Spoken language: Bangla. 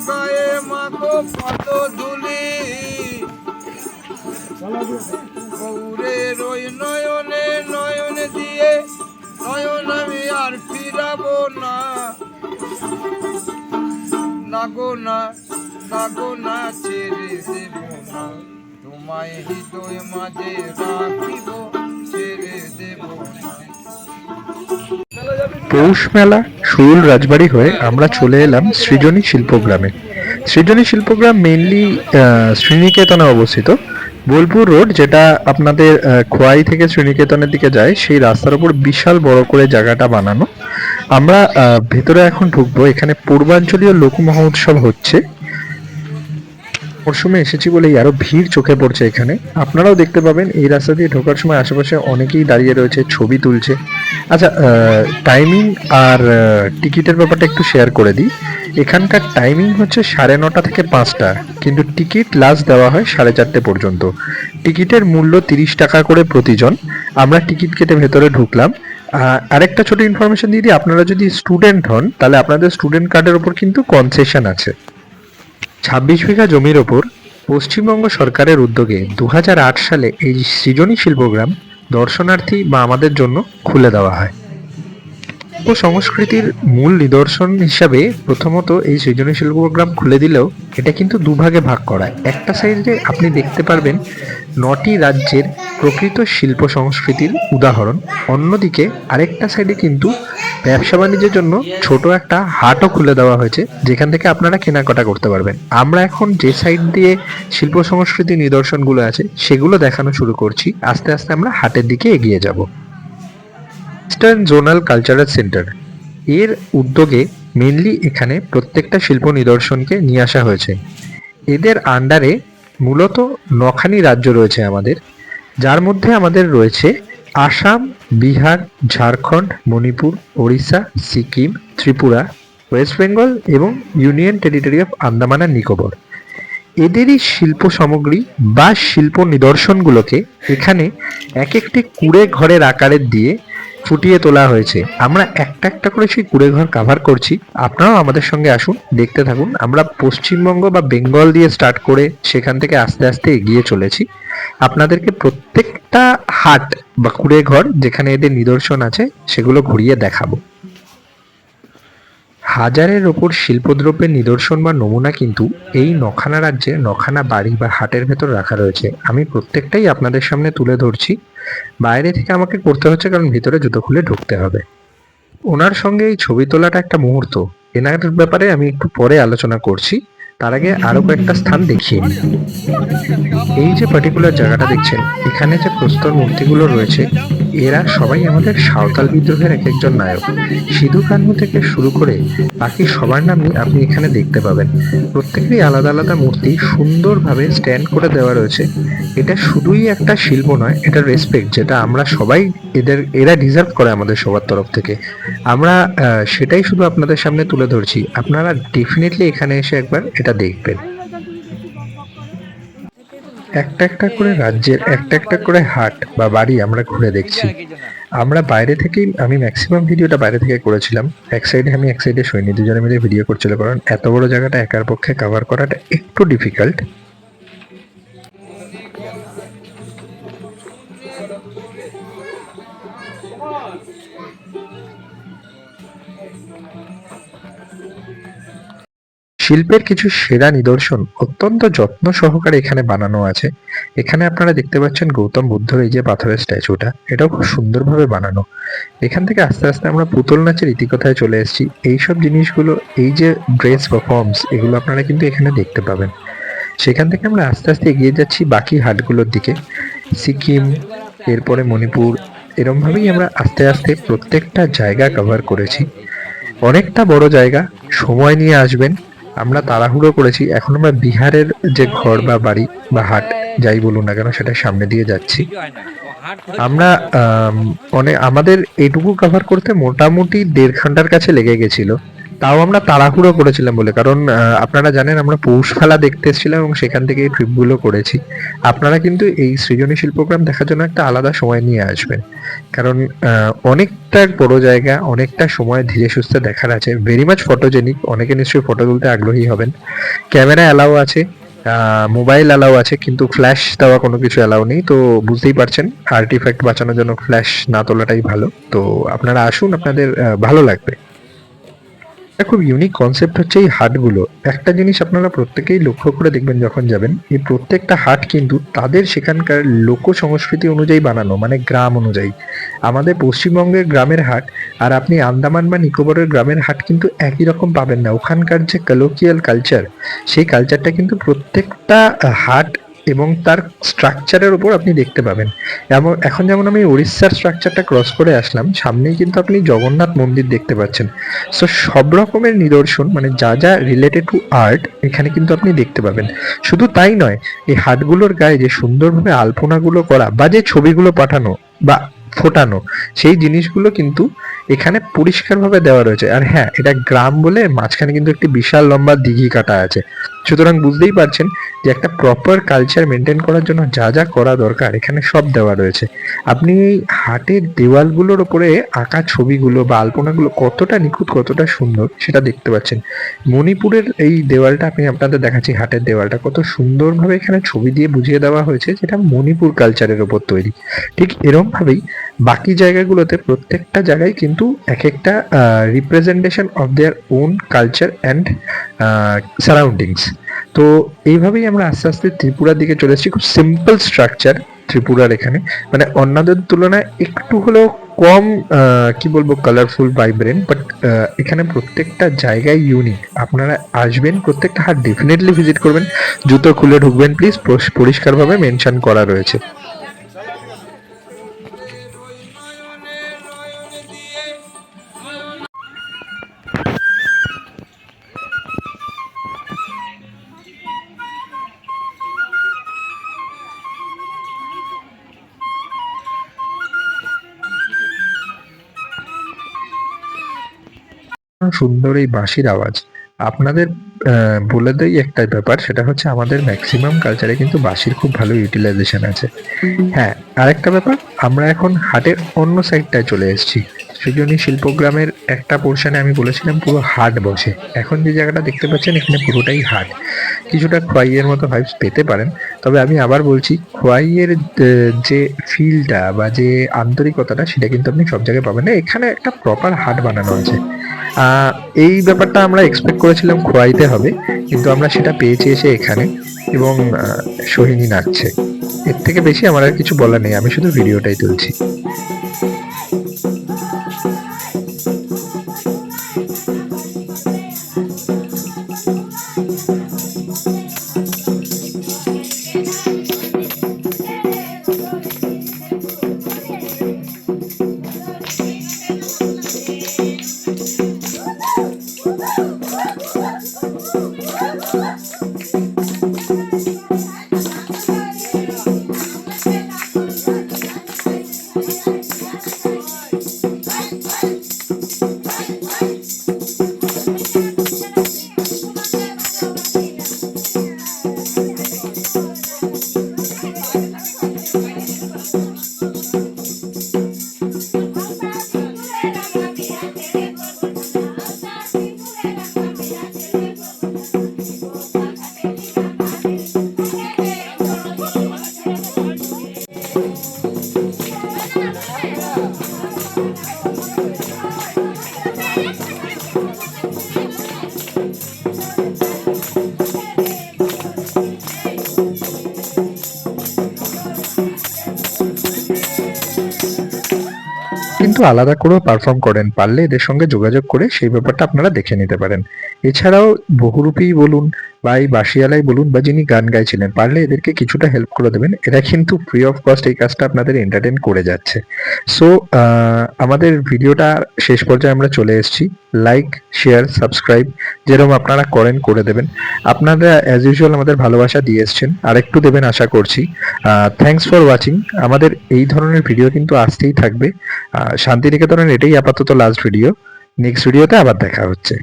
গায়ে মাখো কত ধুলি, গৌরের ওই নয়নে নয়ন দিয়ে নয়ন আমি আর ফিরাবো না, নাগো না নাগো না ছেড়ে দেব না, তোমায় হৃদয় মাঝে রাখিব, ছেড়ে দেব না। পৌষ মেলা সুরুল রাজবাড়ি হয়ে আমরা চলে এলাম সৃজনী শিল্পগ্রামে। সৃজনী শিল্পগ্রাম মেইনলি শ্রীনিকেতনে অবস্থিত। বোলপুর রোড, যেটা আপনাদের খোয়াই থেকে শ্রীনিকেতনের দিকে যায়, সেই রাস্তার উপর বিশাল বড় করে জায়গাটা বানানো। আমরা ভেতরে এখন ঢুকবো। এখানে পূর্বাঞ্চলীয় লোক মহোৎসব হচ্ছে। মরশুমে এসেছি বলেই আরো ভিড় চোখে পড়ছে এখানে। আপনারাও দেখতে পাবেন এই রাস্তা দিয়ে ঢোকার সময় আশেপাশে অনেকেই দাঁড়িয়ে রয়েছে, ছবি তুলছে। আচ্ছা, টাইমিং আর টিকিটের ব্যাপারটা একটু শেয়ার করে দিই। এখানকার টাইমিং হচ্ছে 9:30 থেকে 5টা, কিন্তু টিকিট লাস্ট দেওয়া হয় 4:30 পর্যন্ত। টিকিটের মূল্য 30 টাকা করে প্রতিজন। আমরা টিকিট কেটে ভেতরে ঢুকলাম। আরেকটা ছোট ইনফরমেশন দিয়ে দিই, আপনারা যদি স্টুডেন্ট হন তাহলে আপনাদের স্টুডেন্ট কার্ডের উপর কিন্তু কনসেশন আছে। 26 বিঘা জমির ওপর পশ্চিমবঙ্গ সরকারের উদ্যোগে 2008 সালে এই সৃজনী শিল্পগ্রাম দর্শনার্থী বা আমাদের জন্য খুলে দেওয়া হয়। ও সংস্কৃতির মূল নিদর্শন হিসাবে প্রথমত এই সৃজনী শিল্পগ্রাম খুলে দিলেও এটা কিন্তু দুভাগে ভাগ করা। একটা সাইডে আপনি দেখতে পারবেন 9টি রাজ্যের প্রকৃত শিল্প সংস্কৃতির উদাহরণ, অন্যদিকে আরেকটা সাইডে কিন্তু ব্যবসা বাণিজ্যের জন্য ছোট একটা হাটও খুলে দেওয়া হয়েছে, যেখান থেকে আপনারা কেনাকাটা করতে পারবেন। আমরা এখন যে সাইড দিয়ে শিল্প সংস্কৃতি নিদর্শনগুলো আছে সেগুলো দেখানো শুরু করছি। আস্তে আস্তে আমরা হাটের দিকে এগিয়ে যাব। ইস্টার্ন জোনাল কালচারাল সেন্টার এর উদ্যোগে মেনলি এখানে প্রত্যেকটা শিল্প নিদর্শনকে নিয়ে আসা হয়েছে। এদের আন্ডারে মূলত 9খানি রাজ্য রয়েছে আমাদের, যার মধ্যে আমাদের রয়েছে আসাম, বিহার, ঝাড়খণ্ড, মণিপুর, ওড়িশা, সিকিম, ত্রিপুরা, ওয়েস্ট বেঙ্গল এবং ইউনিয়ন টেরিটরি অফ আন্দামান আর নিকোবর। এদেরই শিল্প সামগ্রী বা শিল্প নিদর্শনগুলোকে এখানে এক একটি কুঁড়ে ঘরের আকারের দিয়ে ফুটিয়ে তোলা হয়েছে। আমরা একটা একটা করে সেই কুঁড়ে ঘর কাভার করছি। আপনারাও আমাদের সঙ্গে আসুন, দেখতে থাকুন। আমরা পশ্চিমবঙ্গ বা বেঙ্গল দিয়ে স্টার্ট করে সেখান থেকে আস্তে আস্তে এগিয়ে চলেছি। আপনাদেরকে প্রত্যেকটা হাট বা কুঁড়ে ঘর যেখানে এদের নিদর্শন আছে সেগুলো ঘুরিয়ে দেখাবো। হাজারের ওপর শিল্পদ্রব্যের নিদর্শন বা নমুনা কিন্তু এই 9খানা রাজ্যে 9খানা বাড়ি বা হাটের ভেতর রাখা রয়েছে। আমি প্রত্যেকটাই আপনাদের সামনে তুলে ধরছি। বাইরে থেকে আমাকে করতে হচ্ছে, কারণ ভিতরে জুতো খুলে ঢুকতে হবে। ওনার সঙ্গে এই ছবি তোলাটা একটা মুহূর্ত, এনার ব্যাপারে আমি একটু পরে আলোচনা করছি। তার আগে আরো কয়েকটা স্থান দেখিয়ে নিই। এই যে পার্টিকুলার জায়গাটা দেখছেন, এখানে যে প্রস্তর মূর্তিগুলো রয়েছে, এরা সবাই আমাদের সাঁওতাল বিদ্রোহের এক একজন নায়ক। সিধু কানহু থেকে শুরু করে বাকি সবার নামই আপনি এখানে দেখতে পাবেন। প্রত্যেকেরই আলাদা আলাদা মূর্তি সুন্দরভাবে স্ট্যান্ড করে দেওয়া রয়েছে। এটা শুধুই একটা শিল্প নয়, এটা রেসপেক্ট, যেটা আমরা সবাই এরা ডিজার্ভ করে আমাদের সবার তরফ থেকে। আমরা সেটাই শুধু আপনাদের সামনে তুলে ধরছি। আপনারা ডেফিনেটলি এখানে এসে একবার এটা দেখবেন। একটা একটা করে রাজ্যের একটা একটা করে হাট বা বাড়ি আমরা ঘুরে দেখছি। আমরা বাইরে থেকেই, আমি ম্যাক্সিমাম ভিডিওটা বাইরে থেকে করেছিলাম। এক সাইডে আমি, এক সাইডে সৈনী, দুজনে মিলে ভিডিও করছিল, কারণ এত বড় জায়গাটা একার পক্ষে কভার করাটা একটু ডিফিকাল্ট। শিল্পের কিছু সেরা নিদর্শন অত্যন্ত যত্ন সহকারে এখানে বানানো আছে। এখানে আপনারা দেখতে পাচ্ছেন গৌতম বুদ্ধর এই যে পাথরের স্ট্যাচুটা, এটাও খুব সুন্দরভাবে বানানো। এখান থেকে আস্তে আস্তে আমরা পুতুল নাচের ইতিকথায় চলে এসেছি। এইসব জিনিসগুলো, এই যে ড্রেস বা ফর্মস, এগুলো আপনারা কিন্তু এখানে দেখতে পাবেন। সেখান থেকে আমরা আস্তে আস্তে এগিয়ে যাচ্ছি বাকি হাটগুলোর দিকে। সিকিম, এরপরে মণিপুর, এরমভাবেই আমরা আস্তে আস্তে প্রত্যেকটা জায়গা কভার করেছি। অনেকটা বড় জায়গা, সময় নিয়ে আসবেন। আমরা তাড়াহুড়ো করেছি। এখন আমরা বিহারের যে ঘর বা বাড়ি বা হাট যাই বলুন না কেন, সেটা সামনে দিয়ে যাচ্ছি। আমরা আমাদের এটুকু কভার করতে মোটামুটি 1.5 ঘন্টার কাছে লেগে গেছিল। তাও আমরা তাড়াহুড়ো করেছিলাম বলে, কারণ আপনারা জানেন আমরা পৌষ মেলা দেখতে এসেছিলাম এবং সেখান থেকে এই ট্রিপগুলো করেছি। আপনারা কিন্তু এই সৃজনশীল প্রোগ্রাম দেখার জন্য একটা আলাদা সময় নিয়ে আসবেন, কারণ অনেকটা বড় জায়গা, অনেকটা সময় ধীরে সুস্থে দেখার আছে, ভেরি মাচ ফটোজেনিক। অনেকে নিশ্চয়ই ফটো তুলতে আগ্রহী হবেন। ক্যামেরা অ্যালাউ আছে, মোবাইল অ্যালাউ আছে, কিন্তু ফ্ল্যাশ দেওয়া কোনো কিছু অ্যালাউ নেই। তো বুঝতেই পারছেন, আর্টিফ্যাক্ট বাঁচানোর জন্য ফ্ল্যাশ না তোলাটাই ভালো। তো আপনারা আসুন, আপনাদের ভালো লাগবে। একটা খুব ইউনিক কনসেপ্ট হচ্ছে এই হাটগুলো। একটা জিনিস আপনারা প্রত্যেকেই লক্ষ্য করে দেখবেন যখন যাবেন, এই প্রত্যেকটা হাট কিন্তু তাদের সেখানকার লোক সংস্কৃতি অনুযায়ী বানানো, মানে গ্রাম অনুযায়ী। আমাদের পশ্চিমবঙ্গের গ্রামের হাট আর আপনি আন্দামান বা নিকোবরের গ্রামের হাট কিন্তু একই রকম পাবেন না। ওখানকার যে কলোকিয়াল কালচার, সেই কালচারটা কিন্তু প্রত্যেকটা হাট এবং তার স্ট্রাকচারের উপর আপনি দেখতে পাবেন। এখন যেমন আমি উড়িষ্যার স্ট্রাকচারটা ক্রস করে আসলাম, সামনেই কিন্তু আপনি জগন্নাথ মন্দির দেখতে পাচ্ছেন। সো সব রকমের নিদর্শন, মানে যা যা রিলেটেড টু আর্ট, এখানে কিন্তু আপনি দেখতে পাবেন। শুধু তাই নয়, এই হাটগুলোর গায়ে যে সুন্দরভাবে আলপনাগুলো করা বা যে ছবিগুলো পাঠানো বা ফোটানো, সেই জিনিসগুলো কিন্তু এখানে পরিষ্কারভাবে দেওয়া রয়েছে। আর হ্যাঁ, এটা গ্রাম বলে মাঝখানে কিন্তু একটি বিশাল লম্বা দিঘি কাটা আছে। সুতরাং বুঝতেই পারছেন যে একটা প্রপার কালচার মেনটেন করার জন্য যা যা করা দরকার এখানে সব দেওয়া রয়েছে। আপনি এই হাটের দেওয়ালগুলোর ওপরে আঁকা ছবিগুলো বা আলপনাগুলো কতটা নিখুঁত, কতটা সুন্দর সেটা দেখতে পাচ্ছেন। মণিপুরের এই দেওয়ালটা আমি আপনাদের দেখাচ্ছি, হাটের দেওয়ালটা কত সুন্দরভাবে এখানে ছবি দিয়ে বুঝিয়ে দেওয়া হয়েছে যেটা মণিপুর কালচারের ওপর তৈরি। ঠিক এরকম ভাবেই বাকি জায়গাগুলোতে প্রত্যেকটা জায়গায় কিন্তু এক একটা representation of their own culture and surroundings. তো এইভাবেই আমরা আস্তে আস্তে ত্রিপুরার দিকে চলে এসেছি। খুব সিম্পল স্ট্রাকচার ত্রিপুরার এখানে, মানে অন্যদের তুলনায় একটু হলেও কম কি বলবো, কালারফুল, ভাইব্রেন্ট, বাট এখানে প্রত্যেকটা জায়গায় ইউনিক। আপনারা আসবেন, প্রত্যেকটা হাট ডেফিনেটলি ভিজিট করবেন, জুতো খুলে ঢুকবেন প্লিজ, পরিষ্কারভাবে মেনশন করা রয়েছে। সুন্দর এই বাঁশির আওয়াজ আপনাদের বলে দেই একটা ব্যাপার, সেটা হচ্ছে আমাদের ম্যাক্সিমাম কালচারে কিন্তু বাঁশির খুব ভালো ইউটিলাইজেশন আছে। হ্যাঁ, আরেকটা ব্যাপার, আমরা এখন হাটের অন্য সাইডটায় চলে এসেছি। সৃজনী শিল্পগ্রামের একটা পোর্শনে আমি বলেছিলাম পুরো হাট বসে। এখন যে জায়গাটা দেখতে পাচ্ছেন এখানে পুরোটাই হাট। কিছুটা খোয়াইয়ের মতো ভাইবস পেতে পারেন, তবে আমি আবার বলছি, খোয়াইয়ের যে ফিলটা বা যে আন্তরিকতাটা সেটা কিন্তু আপনি সব জায়গায় পাবেন না। এখানে একটা প্রপার হাট বানানো আছে। এই ব্যাপারটা আমরা এক্সপেক্ট করেছিলাম খোয়াইতে হবে, কিন্তু আমরা সেটা পেয়েছি এসে এখানে, এবং সোহিনী নাচছে। এর থেকে বেশি আমার আর কিছু বলার নেই, আমি শুধু ভিডিওটাই তুলছি। কিন্তু আলাদা করেও পারফর্ম করেন, পারলে এদের সঙ্গে যোগাযোগ করে সেই ব্যাপারটা আপনারা দেখে নিতে পারেন। এছাড়াও বহুরূপী বলুন বা এই বাঁশিয়ালাই বলুন বা যিনি গান গাইছিলেন, পারলে এদেরকে কিছুটা হেল্প করে দেবেন। এরা কিন্তু ফ্রি অফ কস্ট এই কাজটা আপনাদের এন্টারটেন করে যাচ্ছে। সো আমাদের ভিডিওটা শেষ পর্যায়ে আমরা চলে এসেছি। লাইক, শেয়ার, সাবস্ক্রাইব যেরকম আপনারা করেন করে দেবেন। আপনারা অ্যাজ ইউজুয়াল আমাদের ভালোবাসা দিয়ে এসছেন, আর একটু দেবেন আশা করছি। Thanks for watching. আমাদের এই ধরনের ভিডিও কিন্তু আসতেই থাকবে। শান্তিনিকেতনের এটাই আপাতত লাস্ট ভিডিও। নেক্সট ভিডিওতে আবার দেখা হচ্ছে।